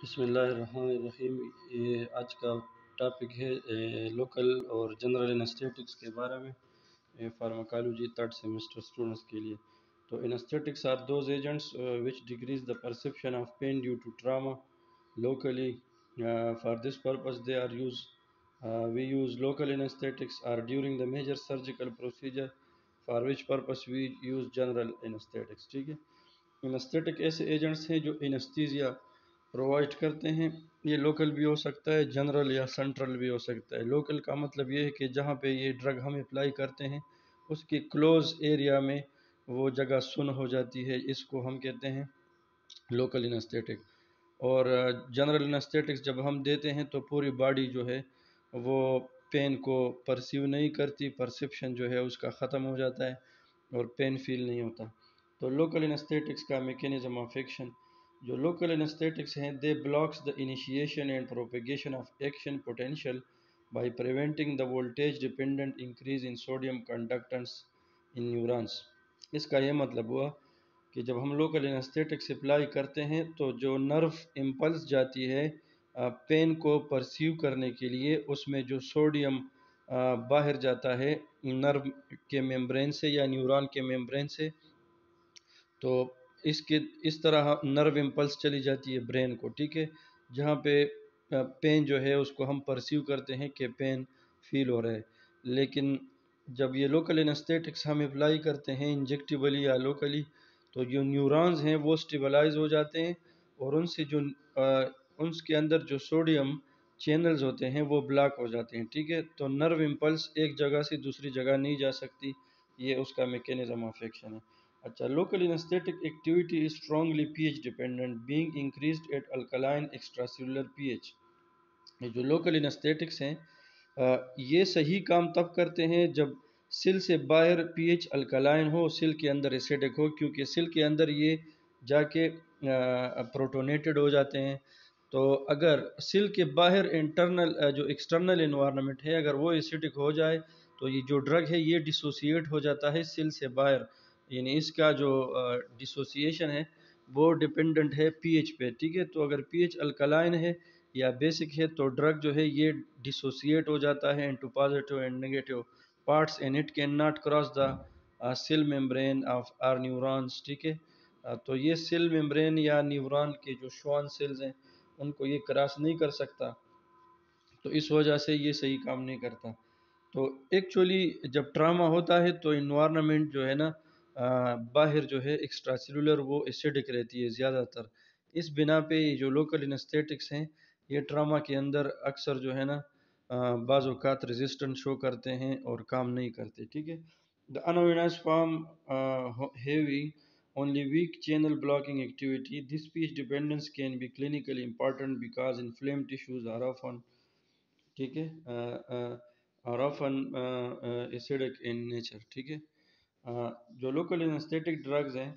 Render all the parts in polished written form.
بسم اللہ الرحمن الرحیم۔ یہ آج کا ٹاپک ہے لوکل اور جنرل انسٹیٹکس کے بارے میں، فارماکالوجی تھرڈ سیمسٹر اسٹوڈنٹس کے لیے۔ تو anaesthetics are those agents which decrease the perception of pain due to trauma locally. For this purpose they are used. We use local anesthetics or during the major surgical procedure, for which purpose we use general anesthetics. ٹھیک ہے، انستھیٹک ایسے agents ہیں جو anaesthesia provide کرتے ہیں۔ یہ local بھی ہو سکتا ہے، جنرل یا سینٹرل بھی ہو سکتا ہے۔ لوکل کا مطلب یہ ہے کہ جہاں پہ یہ ڈرگ ہم اپلائی کرتے ہیں اس کی کلوز ایریا میں وہ جگہ سن ہو جاتی ہے، اس کو ہم کہتے ہیں لوکل انستھیٹک۔ اور جنرل انستھیٹکس جب ہم دیتے ہیں تو پوری باڈی جو ہے وہ پین کو پرسیو نہیں کرتی، پرسیپشن جو ہے اس کا ختم ہو جاتا ہے اور پین فیل نہیں ہوتا۔ تو لوکل انستھیٹکس کا میکینزم آف ایکشن، جو لوکل انستھیٹکس ہیں they blocks the initiation and propagation of action potential by preventing the voltage dependent increase in sodium conductance in neurons. اس کا یہ مطلب ہوا کہ جب ہم لوکل انستھیٹکس اپلائی کرتے ہیں تو جو نرو امپلس جاتی ہے پین کو پرسیو کرنے کے لیے، اس میں جو سوڈیم باہر جاتا ہے نرو کے ممبرین سے یا نیورون کے ممبرین سے، تو اس طرح نرو امپلس چلی جاتی ہے برین کو، ٹھیک ہے، جہاں پہ پین جو ہے اس کو ہم پرسیو کرتے ہیں کہ پین فیل ہو رہا ہے۔ لیکن جب یہ لوکل انستھیٹکس ہم اپلائی کرتے ہیں انجیکٹیبلی یا لوکلی، تو جو نیورونز ہیں وہ سٹیبلائز ہو جاتے ہیں اور ان سے جو ان کے اندر جو سوڈیم چینلز ہوتے ہیں وہ بلاک ہو جاتے ہیں، ٹھیک ہے۔ تو نرو امپلس ایک جگہ سے دوسری جگہ نہیں جا سکتی، یہ اس کا میکینزم آف ایکشن ہے۔ اچھا، local anaesthetic activity is strongly P H dependent being increased at alkaline extra cellular P H. یہ جو لوکل انستھیٹکس ہیں یہ صحیح کام تب کرتے ہیں جب سیل سے باہر پی ایچ الکلائن ہو، سیل کے اندر ایسیڈک ہو، کیونکہ سیل کے اندر یہ جا کے پروٹونیٹڈ ہو جاتے ہیں۔ تو اگر سیل کے باہر انٹرنل جو ایکسٹرنل انوائرمنٹ ہے اگر وہ ایسیڈک ہو جائے تو یہ جو ڈرگ ہے یہ ڈیسوسیٹ ہو جاتا ہے سیل سے باہر، یعنی اس کا جو ڈیسوسییشن ہے وہ ڈیپینڈنٹ ہے پی ایچ پہ، ٹھیک ہے۔ تو اگر پی ایچ الکلائن ہے یا بیسک ہے تو ڈرگ جو ہے یہ ڈیسوسیٹ ہو جاتا ہے into positive and negative parts and it can not cross the cell membrane of our neurons, ٹھیک ہے۔ تو یہ سیل ممبرین یا نیورون کے جو شوان سیلز ہیں ان کو یہ کراس نہیں کر سکتا، تو اس وجہ سے یہ صحیح کام نہیں کرتا۔ تو ایکچولی جب ٹراما ہوتا ہے تو انوائرمنٹ جو ہے نا باہر جو ہے ایکسٹرا سیلولر وہ ایسیڈک رہتی ہے زیادہ تر، اس بنا پہ یہ جو لوکل انستھیٹکس ہیں یہ ٹراما کے اندر اکثر جو ہے نا بعض اوقات ریزسٹنٹ شو کرتے ہیں اور کام نہیں کرتے، ٹھیک ہے۔ The unorganized form having only weak channel blocking activity. This speech dependence can be clinically important because inflamed tissues are often ٹھیک ہے اور often acidic in nature، ٹھیک ہے۔ جو لوکل انستھیٹک ڈرگز ہیں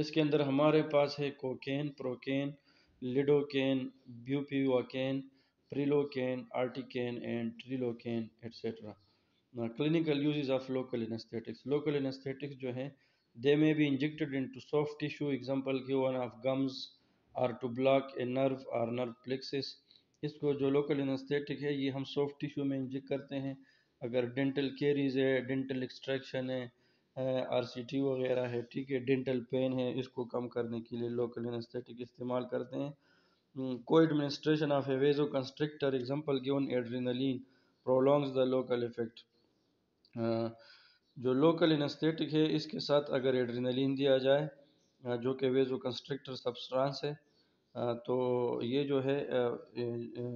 اس کے اندر ہمارے پاس ہے cocaine, procaine, lidocaine, bupivacaine, prilocaine, articaine and trilocaine etcetera. Clinical uses of local anaesthetics, local anaesthetics جو ہیں they may be injected into soft tissue, example given of gums, or to block a nerve or nerve plexus۔ اس کو جو local anaesthetic ہے یہ ہم soft tissue میں inject کرتے ہیں، اگر ڈینٹل کیریز ہے، ڈینٹل ایکسٹریکشن ہے، آر سی ٹی وغیرہ ہے، ٹھیک ہے، ڈینٹل پین ہے، اس کو کم کرنے کے لیے لوکل انستھیٹک استعمال کرتے ہیں۔ کو administration of a vasoconstrictor, example given adrenaline prolongs the local effect۔ جو لوکل انستھیٹک ہے اس کے ساتھ اگر ایڈرینلین دیا جائے جو کہ ویزو کنسٹرکٹر سبسٹرانس ہے تو یہ جو ہے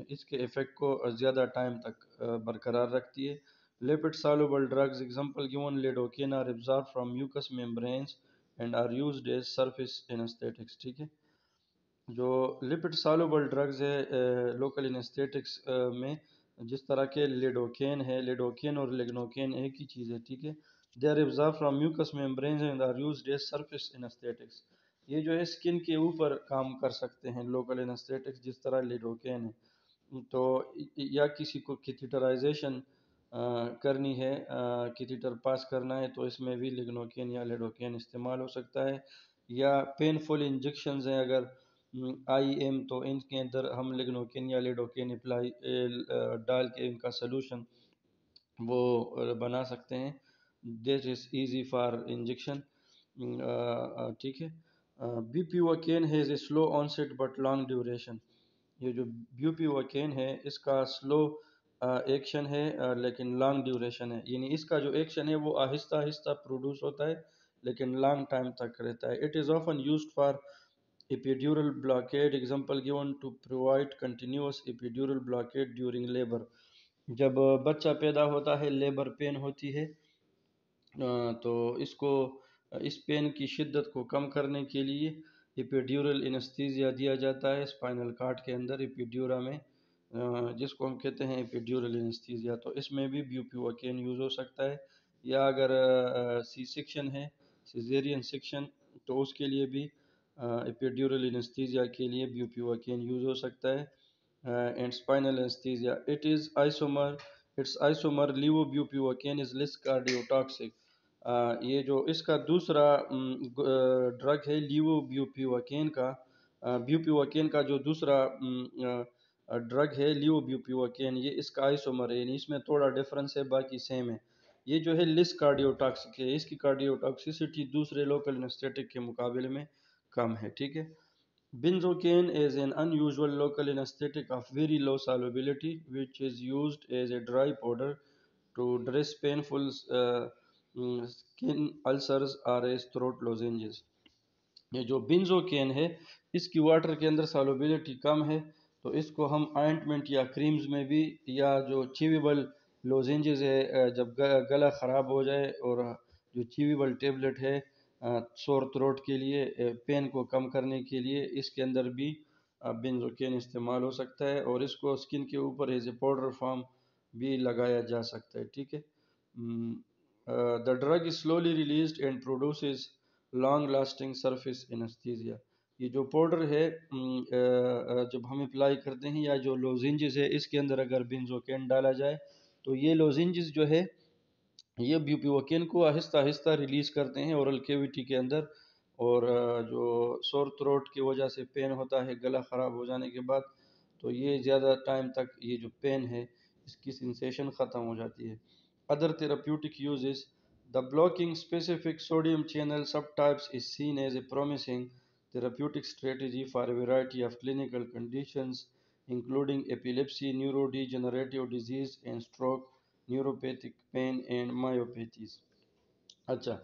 اس کے ایفیکٹ کو زیادہ ٹائم تک برقرار رکھتی ہے۔ Lipid soluble drugs, example given lidocaine are absorb from mucous membranes and are used as surface anaesthetics, ٹھیک ہے۔ جو لپڈ سالوبل ڈرگز ہے لوکل انستھیٹکس میں جس طرح کے لیڈوکین ہے، لیڈوکین اور لیگنوکین ایک ہی چیز ہے، ٹھیک ہے۔ They are absorb from mucous membranes and are used as surface anaesthetics. یہ جو ہے اسکن کے اوپر کام کر سکتے ہیں لوکل انستھیٹکس جس طرح لیڈوکین ہے۔ تو یا کسی کو کیتھیٹرائزیشن کرنی ہے، کیتھیٹر پاس کرنا ہے تو اس میں بھی لیگنوکین یا لیڈوکین استعمال ہو سکتا ہے، یا پینفل انجیکشنز ہیں اگر آئی ایم، تو ان کے اندر ہم لگنوکین یا لیڈوکین اپلائی ڈال کے ان کا سلوشن وہ بنا سکتے ہیں. That is easy for injection. ٹھیک ہے. Bupivacaine has a slow onset but long duration. یہ جو بیوپی وکین ہے اس کا سلو ایکشن ہے لیکن لانگ ڈیوریشن ہے، یعنی اس کا جو ایکشن ہے وہ آہستہ آہستہ پروڈیوس ہوتا ہے لیکن لانگ ٹائم تک رہتا ہے. It is often used for epidural blockade. Example given to provide continuous epidural blockade during labor. جب بچہ پیدا ہوتا ہے لیبر پین ہوتی ہے تو اس کو اس پین کی شدت کو کم کرنے کے لیے ایپیڈیورل انستھیزیا دیا جاتا ہے اسپائنل کارڈ کے اندر ایپیڈیورا میں، جس کو ہم کہتے ہیں ایپیڈیورل انستھیزیا. تو اس میں بھی بیوپیوکین یوز ہو سکتا ہے، یا اگر سی سیکشن ہے، سیزیرین سیکشن، تو اس کے لیے بھی ایپیڈیورل انستھیزیا کے لیے بیوپیوکین یوز ہو سکتا ہے. And spinal anaesthesia it's isomer لیووبیوپیوکین از لیس کارڈیوٹاکسک. یہ جو اس کا دوسرا ڈرگ ہے لیووبیوپیوکین کا، بیوپیوکین کا جو دوسرا ڈرگ ہے لیووبیوپیوکین، یہ اس کا آئسومر ہے، یعنی اس میں تھوڑا ڈفرنس ہے، باقی سیم ہے. یہ جو ہے لیس کارڈیوٹاکسک ہے، اس کی کارڈیوٹاکسیسٹی دوسرے لوکل انسٹیٹک کے مقابلے میں کم ہے. ٹھیک ہے. Benzocaine is an unusual local anesthetic of very low solubility which is used as a dry powder to dress painful skin ulcers or as throat lozenges. یہ جو بنزوکین ہے اس کی واٹر کے اندر سالوبلٹی کم ہے، تو اس کو ہم آئنٹمنٹ یا کریمز میں بھی، یا جو چیویبل لوزینجز ہے جب گلا خراب ہو جائے، اور جو چیویبل ٹیبلٹ ہے سور تھروٹ کے لیے، پین کو کم کرنے کے لیے، اس کے اندر بھی بنزوکین استعمال ہو سکتا ہے، اور اس کو اسکن کے اوپر ایز اے پاؤڈر فارم بھی لگایا جا سکتا ہے. ٹھیک ہے. The drug is slowly released and produces long lasting surface anaesthesia. یہ جو پاؤڈر ہے جب ہم اپلائی کرتے ہیں، یا جو لوزنجز ہے اس کے اندر اگر بنزوکین ڈالا جائے تو یہ لوزنجز جو ہے یہ بیوپیوکین کو آہستہ آہستہ ریلیز کرتے ہیں اورل کیویٹی کے اندر، اور جو سور تھروٹ کی وجہ سے پین ہوتا ہے گلا خراب ہو جانے کے بعد، تو یہ زیادہ ٹائم تک یہ جو پین ہے اس کی سینسیشن ختم ہو جاتی ہے. Other therapeutic uses. The blocking specific sodium channel subtypes is seen as a promising therapeutic strategy for a variety of clinical conditions, including epilepsy, neurodegenerative disease, and stroke, neuropathic pain, and myopathies. اچھا،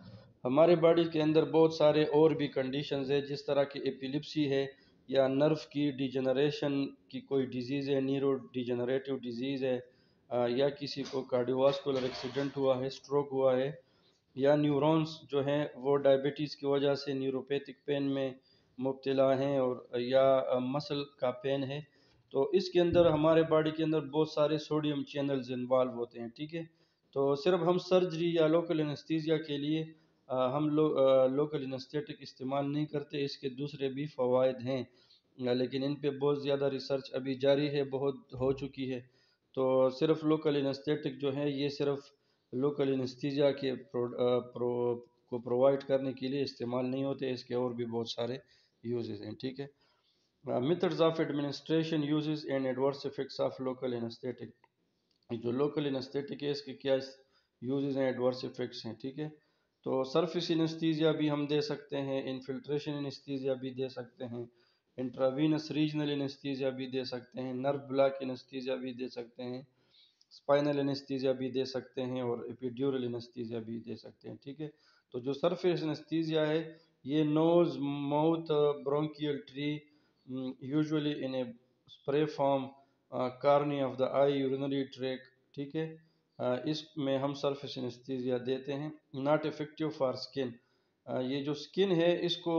ہمارے body کے اندر بہت سارے اور بھی conditions ہیں، جس طرح کی ایپیلیپسی ہے، یا نرو کی ڈیجنریشن کی کوئی ڈیزیز ہے، نیورو ڈیجنریٹو ڈیزیز ہے، یا کسی کو کارڈیوواسکولر ایکسیڈنٹ ہوا ہے، اسٹروک ہوا ہے، یا نیورونز جو ہیں وہ ڈائبٹیز کی وجہ سے نیوروپیتھک پین میں مبتلا ہیں، اور یا مسل کا پین ہے، تو اس کے اندر ہمارے باڈی کے اندر بہت سارے سوڈیم چینلز انوالو ہوتے ہیں. ٹھیک ہے. تو صرف ہم سرجری یا لوکل انستھیزیا کے لیے ہم لوکل انستھیٹک استعمال نہیں کرتے، اس کے دوسرے بھی فوائد ہیں، لیکن ان پہ بہت زیادہ ریسرچ ابھی جاری ہے، بہت ہو چکی ہے. تو صرف لوکل انستھیٹک جو ہے یہ صرف لوکل انستھیزیا کے کو پرووائڈ کرنے کے لیے استعمال نہیں ہوتے، اس کے اور بھی بہت سارے یوزز ہیں. ٹھیک ہے. Methods of administration, uses and adverse effects of local anaesthetic. جو لوکل انستھیٹک ہے اس کے کیا یوزز ہیں، ایڈورس افیکٹس ہیں. ٹھیک ہے. تو سرفیس انستھیزیا بھی ہم دے سکتے ہیں، انفلٹریشن انستھیزیا بھی دے سکتے ہیں، انٹراوینس ریجنل انستھیزیا بھی دے سکتے ہیں، نرو بلاک انستھیزیا بھی دے سکتے ہیں، اسپائنل انستھیزیا بھی دے سکتے ہیں، اور ایپیڈیورل انستھیزیا بھی دے سکتے ہیں. ٹھیک ہے. تو جو سرفیس انستھیزیا ہے یہ nose, mouth, bronchial tree, usually in a spray form, cornea of the eye, urinary tract. ٹھیک ہے. اس میں ہم سرفیس انستھیزیا دیتے ہیں. ناٹ افیکٹو فار سکن. یہ جو سکن ہے اس کو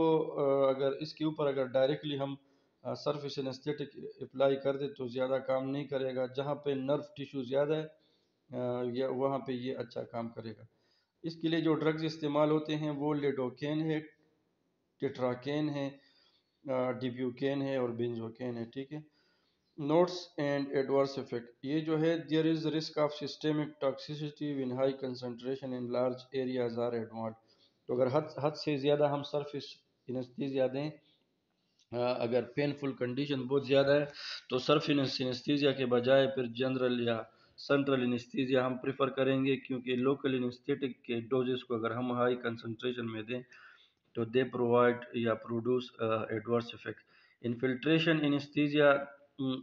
اگر اس کے اوپر اگر ڈائریکٹلی ہم سرفیس انستھیٹک اپلائی کر دے تو زیادہ کام نہیں کرے گا. جہاں پہ نرو ٹیشو زیادہ ہے وہاں پہ یہ اچھا کام کرے گا. اس کے لیے جو ڈرگز استعمال ہوتے ہیں وہ لیڈوکین ہے، ٹیٹراکین ہے، ڈیبیوکین ہے، اور بنزوکین ہے. ٹھیک ہے. Notes and adverse effect. یہ جو ہے there is risk of systemic toxicity when high concentration in large areas are advent. تو اگر حد سے زیادہ ہم سرفیس انستھیزیا دیں اگر پینفل کنڈیشن بہت زیادہ ہے تو سرفس انستھیزیا کے بجائے پھر جنرل یا سنٹرل انستھیزیا ہم پریفر کریں گے، کیونکہ لوکل انستھیٹک کے ڈوزز کو اگر ہم ہائی کنسنٹریشن میں دیں تو دے پرووائڈ یا produce adverse effect. Infiltration anaesthesia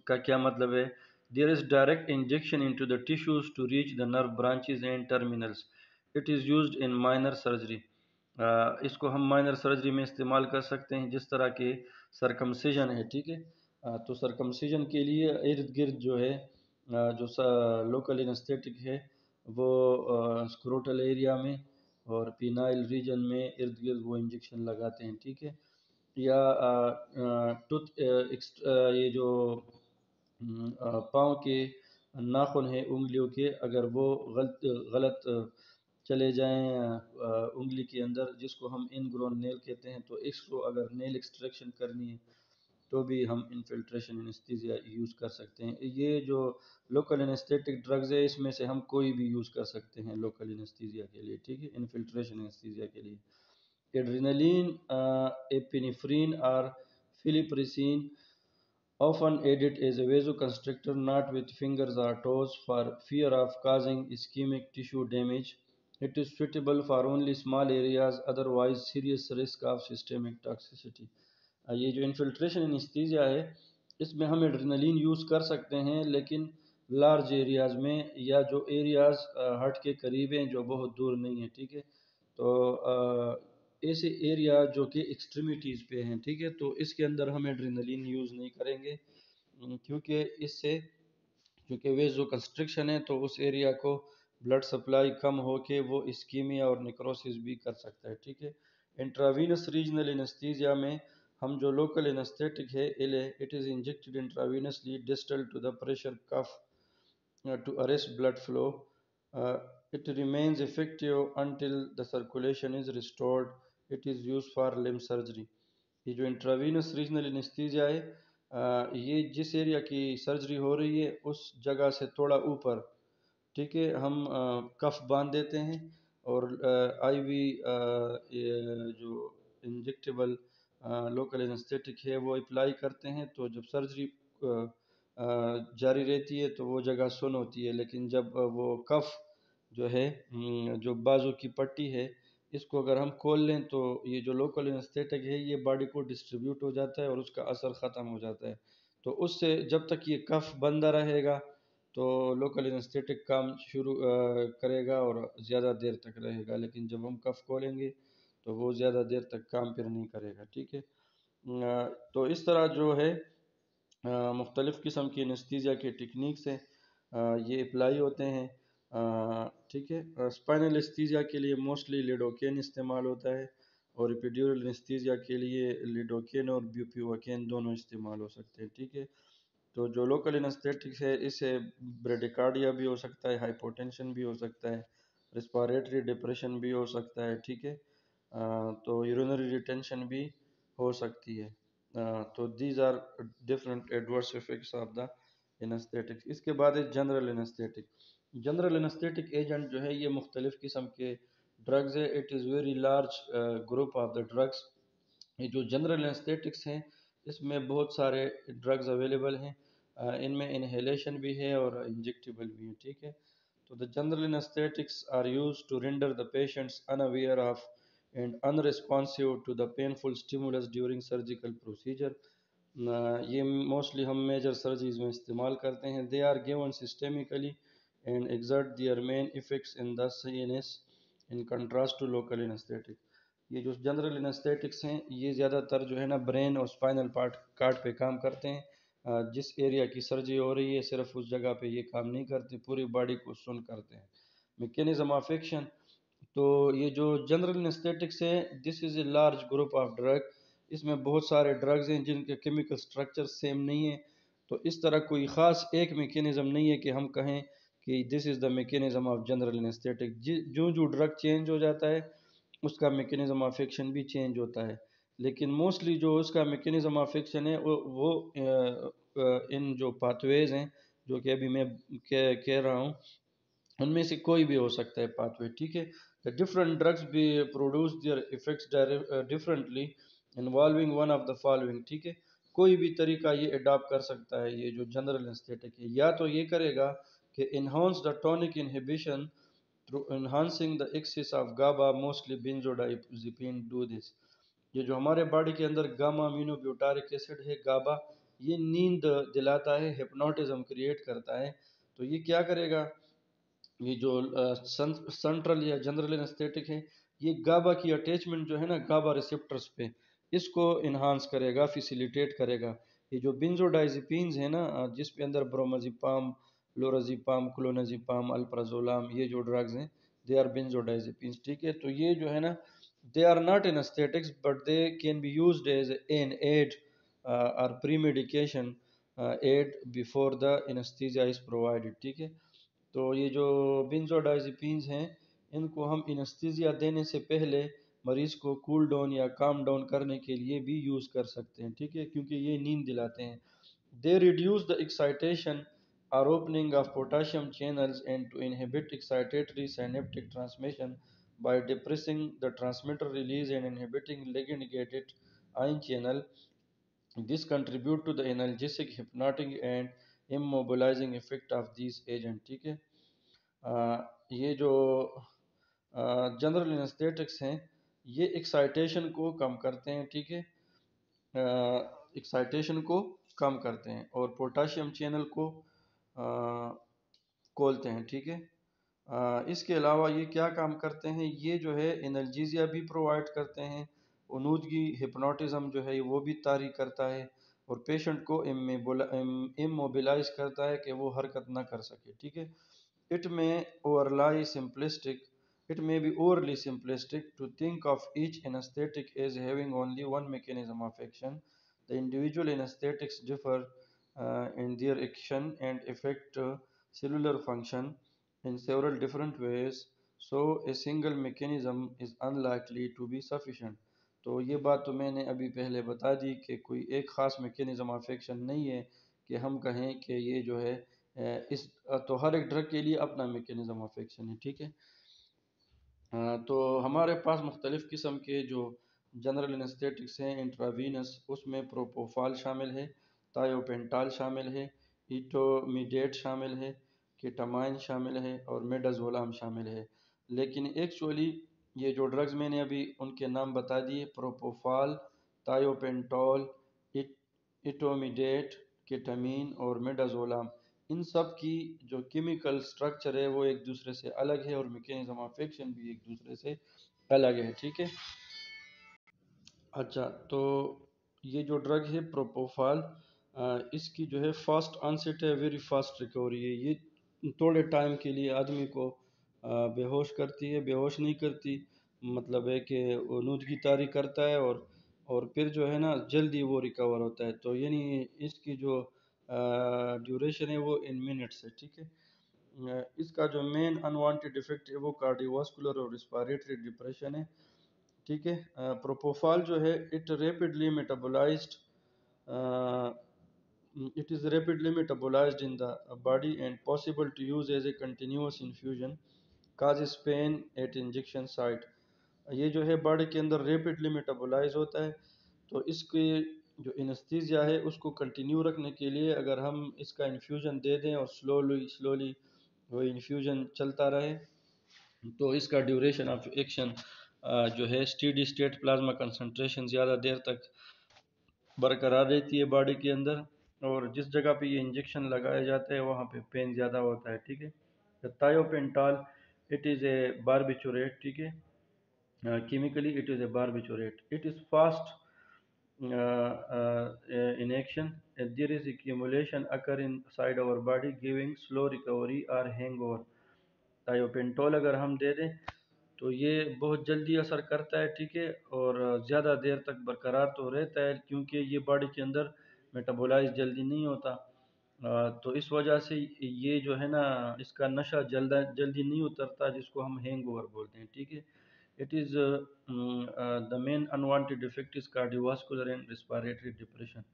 کا کیا مطلب ہے؟ There is direct injection into the tissues to reach the nerve branches and terminals, it is used in minor surgery. اس کو ہم مائنر سرجری میں استعمال کر سکتے ہیں، جس طرح کے سرکمسیجن ہے، ٹھیک ہے۔ تو سرکمسیجن کے لیے ارد گرد جو ہے جو لوکل انستھیٹک ہے وہ اسکروٹل ایریا میں اور پینائل ریجن میں ارد گرد وہ انجیکشن لگاتے ہیں، ٹھیک ہے۔ یا ٹوتھ یہ جو پاؤں کے ناخن ہیں انگلیوں کے، اگر وہ غلط چلے جائیں انگلی کے اندر، جس کو ہم ان گرون نیل کہتے ہیں، تو اس کو اگر نیل ایکسٹریکشن کرنی ہے تو بھی ہم انفلٹریشن انستھیزیا یوز کر سکتے ہیں۔ یہ جو لوکل انستھیٹک ڈرگز ہے اس میں سے ہم کوئی بھی یوز کر سکتے ہیں لوکل انستھیزیا کے لیے، ٹھیک ہے، انفلٹریشن انستھیزیا کے لیے۔ ایڈرینلین، ایپینیفرین اور فلیپریسین often aided as a vasoconstrictor, not with fingers or toes, for fear of causing ischemic tissue damage. It is suitable for only small areas, otherwise serious risk of systemic toxicity. یہ جو infiltration anaesthesia ہے اس میں ہم adrenaline use کر سکتے ہیں، لیکن large areas میں یا جو ایریاز ہارٹ کے قریب ہیں جو بہت دور نہیں ہیں، ٹھیک ہے۔ تو ایسے ایریا جو کہ ایکسٹریمیٹیز پہ ہیں، ٹھیک ہے، تو اس کے اندر ہم ایڈرینلین یوز نہیں کریں گے، کیونکہ اس سے کیونکہ ویزو کنسٹرکشن ہے تو اس ایریا کو بلڈ سپلائی کم ہو کے وہ اسکیمیا اور نیکروسس بھی کر سکتا ہے، ٹھیک ہے۔ انٹراوینس ریجنل انستھیزیا میں ہم جو لوکل انستھیٹک ہے it is injected intravenously distal to the pressure cuff to arrest blood flow. It remains effective until the circulation is restored. It is used for limb surgery. یہ جو intravenous regional anaesthesia ہے یہ جس area کی surgery ہو رہی ہے اس جگہ سے تھوڑا اوپر، ٹھیک ہے، ہم کف باندھ دیتے ہیں اور آئی وی جو انجیکٹیبل لوکل انستھیٹک ہے وہ اپلائی کرتے ہیں، تو جب سرجری جاری رہتی ہے تو وہ جگہ سن ہوتی ہے، لیکن جب وہ کف جو ہے جو بازو کی پٹی ہے اس کو اگر ہم کھول لیں تو یہ جو لوکل انستھیٹک ہے یہ باڈی کو ڈسٹریبیوٹ ہو جاتا ہے اور اس کا اثر ختم ہو جاتا ہے۔ تو اس سے جب تک یہ کف بندہ رہے گا تو لوکل انستھیٹک کام شروع کرے گا اور زیادہ دیر تک رہے گا، لیکن جب ہم کف کھولیں گے تو وہ زیادہ دیر تک کام پھر نہیں کرے گا، ٹھیک ہے۔ تو اس طرح جو ہے مختلف قسم کی انستھیزیا کے ٹیکنیکس ہیں یہ اپلائی ہوتے ہیں، ٹھیک ہے۔ اسپائنل انستھیزیا کے لیے موسٹلی لیڈوکین استعمال ہوتا ہے اور ایپیڈیورل انستھیزیا کے لیے لیڈوکین اور بیوپیوکین دونوں استعمال ہو سکتے ہیں، ٹھیک ہے۔ تو جو لوکل انستھیٹکس ہے اس سے بریڈیکارڈیا بھی ہو سکتا ہے، ہائپوٹینشن بھی ہو سکتا ہے، ریسپیریٹری ڈپریشن بھی ہو سکتا ہے، ٹھیک ہے، تو یورینری ریٹینشن بھی ہو سکتی ہے۔ تو these are different adverse effects of the anaesthetic. اس کے بعد ہے general anaesthetic. General anaesthetic agent جو ہے یہ مختلف قسم کے ڈرگز ہے، it is very large group of the drugs. یہ جو جنرل انستھیٹکس ہیں اس میں بہت سارے ڈرگز اویلیبل ہیں، ان میں انہیلیشن بھی ہے اور انجیکٹیبل بھی ہے، ٹھیک ہے۔ تو the general anesthetics are used to render the patients unaware of and unresponsive to the painful stimulus during surgical procedure. یہ موسٹلی ہم میجر سرجریز میں استعمال کرتے ہیں۔ they are given systemically and exert their main effects in the CNS in contrast to local anesthetic. یہ جو general anaesthetics ہیں یہ زیادہ تر جو ہے نا برین اور اسپائنل کارڈ پہ کام کرتے ہیں، جس ایریا کی سرجری ہو رہی ہے صرف اس جگہ پہ یہ کام نہیں کرتے، پوری باڈی کو سن کرتے ہیں۔ میکینزم آف ایکشن، تو یہ جو جنرل انستھیٹکس ہیں this is a large group of drug, اس میں بہت سارے ڈرگز ہیں جن کے کیمیکل سٹرکچر سیم نہیں ہیں، تو اس طرح کوئی خاص ایک میکینزم نہیں ہے کہ ہم کہیں کہ دس از دا میکینزم آف جنرل انستھیٹک۔ جو ڈرگ چینج ہو جاتا ہے اس کا میکینزم آف ایکشن بھی چینج ہوتا ہے، لیکن موسٹلی جو اس کا میکینزم آف ایکشن ہے وہ ان جو پاتھ ویز ہیں جو کہ ابھی میں کہہ رہا ہوں ان میں سے کوئی بھی ہو سکتا ہے پاتھ وے، ٹھیک ہے۔ The different drugs be produce their effects differently involving one of the following, ٹھیک ہے، کوئی بھی طریقہ یہ اڈاپٹ کر سکتا ہے یہ جو جنرل انسٹیٹک ہے، یا تو یہ کرے گا کہ enhance the tonic inhibition through enhancing the excess of GABA, mostly benzodiazepine do this. یہ جو ہمارے باڈی کے اندر گاما امینو بیوٹارک ایسڈ ہے گابا، یہ نیند دلاتا ہے، ہپنوٹزم کریٹ کرتا ہے. تو یہ کیا کرے گا، یہ جو سنٹرل یا جنرل انستھیٹک ہے، یہ گابا کی اٹیچمنٹ جو ہے نا گابا ریسپٹرز پہ، اس کو انہانس کرے گا، فیسیلیٹیٹ کرے گا. یہ جو بنزوڈائزپینز ہے نا، جس پہ اندر برومازیپام، لورازیپام، کلونازیپام، الپرازولام، یہ جو ڈرگز ہیں دے آر بنزوڈائزپینز، ٹھیک ہے. تو یہ جو ہے نا they are not anesthetics but they can be used as an aid or pre-medication aid before the anesthesia is provided، ٹھیک ہے. تو یہ جو بنزوڈائزپینز ہیں ان کو ہم انستھیزیا دینے سے پہلے مریض کو کول ڈاؤن یا کام ڈاؤن کرنے کے لیے بھی یوز کر سکتے ہیں، ٹھیک ہے، کیونکہ یہ نیند دلاتے ہیں. دے ریڈیوس دا ایکسائٹیشن اور opening of potassium channels and to inhibit excitatory synaptic transmission by depressing the transmitter release and inhibiting ligand gated ion channel. This contribute to the analgesic, hypnotic and immobilizing effect of these agent، ٹھیک ہے. یہ جو general anaesthetics ہیں یہ excitation کو کم کرتے ہیں، ٹھیک ہے، ایکسائٹیشن کو کم کرتے ہیں اور پوٹاشیم چینل کو کھولتے ہیں، ٹھیک ہے. اس کے علاوہ یہ کیا کام کرتے ہیں، یہ جو ہے انرجیزیا بھی پرووائڈ کرتے ہیں، اونودگی ہپنوٹزم جو ہے وہ بھی طاری کرتا ہے اور پیشنٹ کو اموبلائز کرتا ہے کہ وہ حرکت نہ کر سکے، ٹھیک ہے. It may overly simplistic. It may be overly simplistic to think of each anesthetic as having only one mechanism of action. The individual anesthetics differ in their action and affect cellular function in several different ways, so a single mechanism is unlikely to be sufficient. تو یہ بات تو میں نے ابھی پہلے بتا دی کہ کوئی ایک خاص میکینزم آف ایکشن نہیں ہے کہ ہم کہیں کہ یہ جو ہے اس تو ہر ایک ڈرگ کے لیے اپنا میکینزم آف ایکشن ہے، ٹھیک ہے. تو ہمارے پاس مختلف قسم کے جو جنرل انستھیٹکس ہیں انٹراوینس، اس میں پروپوفال شامل ہے، تھایوپینٹال شامل ہے، ایٹومیڈیٹ شامل ہے، کیٹامائن شامل ہے اور میڈازولام شامل ہے. لیکن ایکچولی یہ جو ڈرگز میں نے ابھی ان کے نام بتا دیے، پروپوفال، تھایوپینٹول، ایٹومیڈیٹ، کیٹامین اور میڈازولام، ان سب کی جو کیمیکل سٹرکچر ہے وہ ایک دوسرے سے الگ ہے اور میکینزم آف ایکشن بھی ایک دوسرے سے الگ ہے، ٹھیک ہے. اچھا، تو یہ جو ڈرگ ہے پروپوفال، اس کی جو ہے فاسٹ آنسٹ ہے، ویری فاسٹ ریکوری ہے. یہ تھوڑے ٹائم کے لیے آدمی کو بے ہوش کرتی ہے، بے ہوش نہیں کرتی، مطلب ہے کہ وہ نودگی طاری کرتا ہے اور پھر جو ہے نا جلدی وہ ریکور ہوتا ہے. تو یعنی اس کی جو ڈیوریشن ہے وہ ان منٹس ہے، ٹھیک ہے. اس کا جو مین انوانٹیڈ افیکٹ ہے وہ کارڈیوواسکولر اور ریسپیریٹری ڈپریشن ہے، ٹھیک ہے. پروپوفال جو ہے it rapidly metabolised it is rapidly metabolized in the body and possible to use as a continuous infusion, causes pain at injection site. یہ جو ہے باڈی کے اندر ریپڈلی میٹابولائز ہوتا ہے، تو اس کی جو انستھیزیا ہے اس کو کنٹینیو رکھنے کے لیے اگر ہم اس کا انفیوژن دے دیں اور سلولی وہ انفیوژن چلتا رہے تو اس کا ڈیوریشن آف ایکشن جو ہے اسٹیڈی اسٹیٹ پلازما کنسنٹریشن زیادہ دیر تک برقرار رہتی ہے باڈی کے اندر، اور جس جگہ پہ یہ انجیکشن لگایا جاتا ہے وہاں پہ پین زیادہ ہوتا ہے، ٹھیک ہے. تھایوپینٹال اٹ از اے باربیچوریٹ، ٹھیک ہے. Chemically it is a barbiturate. It is fast in action. There is accumulation occur inside our body giving slow recovery or hangover. تھایوپینٹول اگر ہم دے دیں تو یہ بہت جلدی اثر کرتا ہے، ٹھیک ہے، اور زیادہ دیر تک برقرار تو رہتا ہے کیونکہ یہ باڈی کے اندر میٹابولائز جلدی نہیں ہوتا. تو اس وجہ سے یہ جو ہے نا اس کا نشہ جلدی نہیں اترتا، جس کو ہم ہینگ اوور بولتے ہیں، ٹھیک ہے. It is the main unwanted effect is cardiovascular and respiratory depression.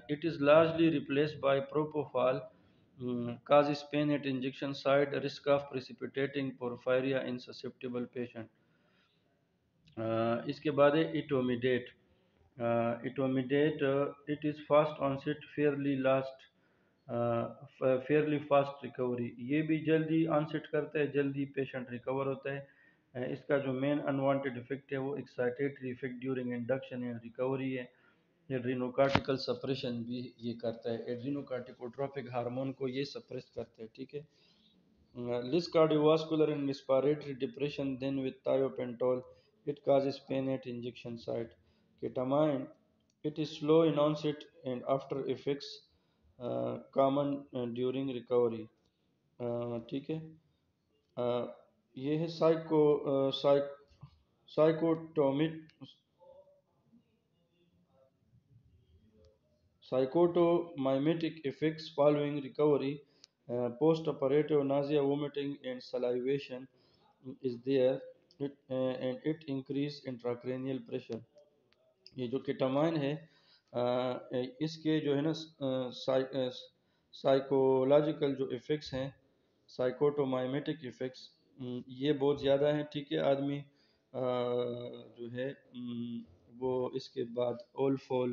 It is largely replaced by propofol, causes pain at injection site, risk of precipitating porphyria in susceptible patient. اس کے بعد ہے etomidate. Etomidate it is fast onset fairly fast recovery. یہ بھی جلدی on set کرتا ہے، جلدی patient recover ہوتا ہے. اس کا جو مین انوانٹیڈ افیکٹ ہے وہ excitatory effect during induction and recovery ہے. ایڈرینوکارٹیکل سپریشن بھی یہ کرتا ہے، ایڈرینوکارٹیکوٹروپک ہارمون کو یہ سپریس کرتا ہے. ٹھیک ہے. Less cardiovascular and respiratory depression than with thiopentol. It causes pain at injection site. Ketamine, it is slow in onset and after effects common during recovery. ٹھیک ہے. یہ ہے سائکوٹومک psychotomimetic effects following recovery. Post-operative nausea, vomiting, and salivation is there, and it increase intracranial pressure. یہ جو کیٹامائن ہے اس کے جو ہے نا سائیکولوجیکل جو ایفیکٹس ہیں، سائیکوٹومائمیٹک ایفیکٹس، یہ بہت زیادہ ہیں. ٹھیک ہے. آدمی جو ہے وہ اس کے بعد اول فول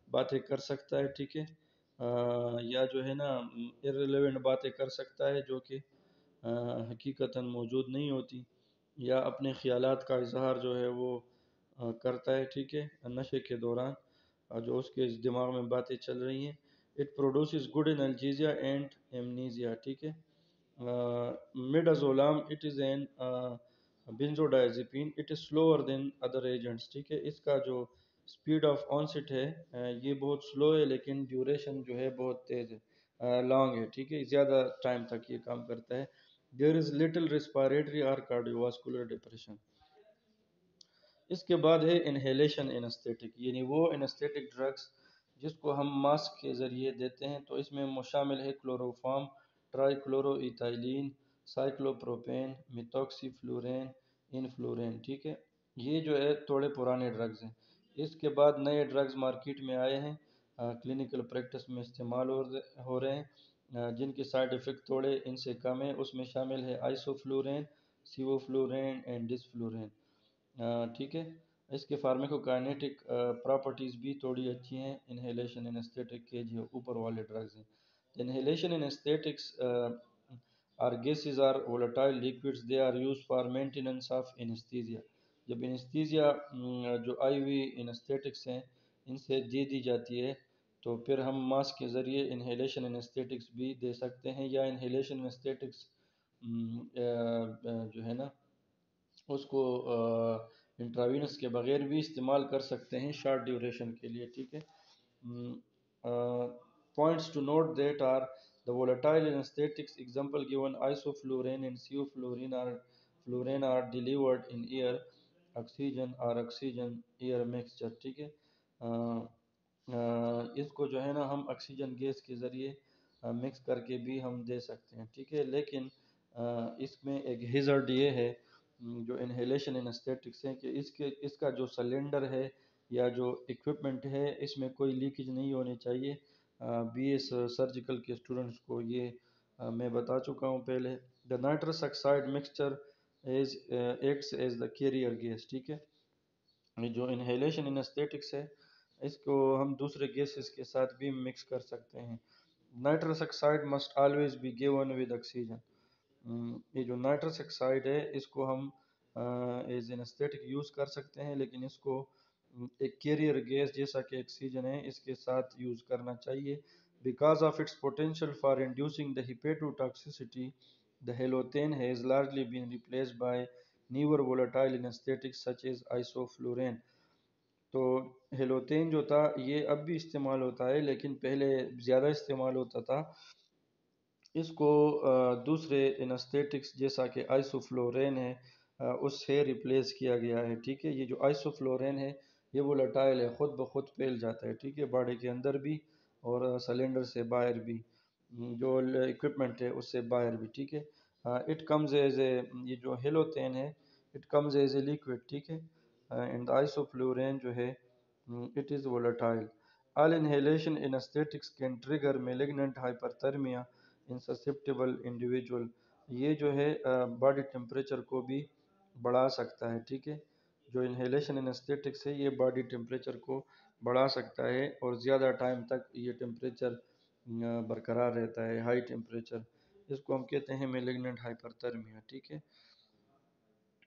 باتیں کر سکتا ہے. ٹھیک ہے. یا جو ہے نا irrelevant باتیں کر سکتا ہے جو کہ حقیقتاً موجود نہیں ہوتی، یا اپنے خیالات کا اظہار جو ہے وہ کرتا ہے. ٹھیک ہے. نشے کے دوران جو اس کے دماغ میں باتیں چل رہی ہیں. It produces good analgesia and amnesia. ٹھیک ہے. Midazolam it is an benzodiazepine. It is slower than other agents. ٹھیک ہے. اس کا جو اسپیڈ آف آنسٹ ہے یہ بہت سلو ہے، لیکن ڈیوریشن جو ہے بہت تیز ہے، لانگ ہے. ٹھیک ہے. زیادہ ٹائم تک یہ کام کرتا ہے. دیر از لٹل ریسپائریٹری اور کارڈیوواسکولر ڈپریشن. اس کے بعد ہے انہیلیشن انستھیٹک، یعنی وہ انستھیٹک ڈرگس جس کو ہم ماسک کے ذریعے دیتے ہیں. تو اس میں شامل ہے chloroform, trichloroethylene, cyclopropane, methoxyflurane, enflurane. ٹھیک ہے. یہ جو ہے تھوڑے پرانے ڈرگز ہیں. اس کے بعد نئے ڈرگز مارکیٹ میں آئے ہیں، کلینکل پریکٹس میں استعمال ہو رہے ہیں، جن کے سائیڈ ایفیکٹ تھوڑے ان سے کم ہیں. اس میں شامل ہے آئسوفلورین، سیوفلورین اینڈ ڈسفلورین. ٹھیک ہے. اس کے فارمیکوکائنیٹک پراپرٹیز بھی تھوڑی اچھی ہیں انہیلیشن انستھیٹک کے جو اوپر والے ڈرگز ہیں. Inhalation anaesthetics are gases are volatile liquids. They are used for maintenance of anesthesia. جب انستھیزیا جو آئی ہوئی انستھیٹکس ہیں ان سے دے دی جاتی ہے تو پھر ہم ماسک کے ذریعے انہیلیشن انستھیٹکس بھی دے سکتے ہیں، یا انہیلیشن انستھیٹکس جو ہے نا اس کو انٹراوینس کے بغیر بھی استعمال کر سکتے ہیں شارٹ ڈیوریشن کے لیے. ٹھیک ہے. Points to note that are the volatile anesthetics example given isoflurane and sevoflurane are delivered in air, oxygen or oxygen air mixture. ٹھیک ہے. اس کو جو ہے نا ہم آکسیجن گیس کے ذریعے مکس کر کے بھی ہم دے سکتے ہیں. ٹھیک ہے. لیکن اس میں ایک ہیزرڈ یہ ہے جو انہیلیشن انستھیٹکس ہیں کہ اس کا جو سلنڈر ہے یا جو اکوپمنٹ ہے اس میں کوئی لیکیج نہیں ہونی چاہیے. بی ایس سرجیکل کے اسٹوڈنٹس کو یہ میں بتا چکا ہوں پہلے. The nitrous oxide mixture acts as the carrier gas. ٹھیک ہے. جو انہیلیشن انستھیٹکس ہے اس کو ہم دوسرے گیسز کے ساتھ بھی مکس کر سکتے ہیں. Nitrous oxide must always be given with oxygen. یہ جو نائٹرس آکسائڈ ہے اس کو ہم ایز انستھیٹک یوز کر سکتے ہیں، لیکن اس کو ایک کیریئر گیس جیسا کہ آکسیجن ہے اس کے ساتھ یوز کرنا چاہیے. Because of its potential for inducing the hepatotoxicity the halothane has largely been replaced by newer volatile anesthetics such as isoflurane. تو ہیلوتین جو تھا یہ اب بھی استعمال ہوتا ہے لیکن پہلے زیادہ استعمال ہوتا تھا. اس کو دوسرے انستھیٹکس جیسا کہ آئسوفلورین ہے اس سے ریپلیس کیا گیا ہے. ٹھیک ہے. یہ جو آئسوفلورین ہے یہ وولٹائل ہے، خود بخود پھیل جاتا ہے. ٹھیک ہے. باڈی کے اندر بھی اور سلنڈر سے باہر بھی، جو اکوپمنٹ ہے اس سے باہر بھی. ٹھیک ہے. اٹ کمز ایز اے، یہ جو ہیلوتین ہے it comes as a liquid. ٹھیک ہے. اینڈ آئسوفلورین جو ہے it is volatile. All inhalation anesthetics can trigger malignant hyperthermia in susceptible individual. یہ جو ہے باڈی ٹیمپریچر کو بھی بڑھا سکتا ہے. ٹھیک ہے. جو انہیلیشن انستھیٹکس ہے یہ باڈی ٹیمپریچر کو بڑھا سکتا ہے اور زیادہ ٹائم تک یہ ٹیمپریچر برقرار رہتا ہے، ہائی ٹیمپریچر، اس کو ہم کہتے ہیں میلیگننٹ ہائپر تھرمیا، ٹھیک ہے۔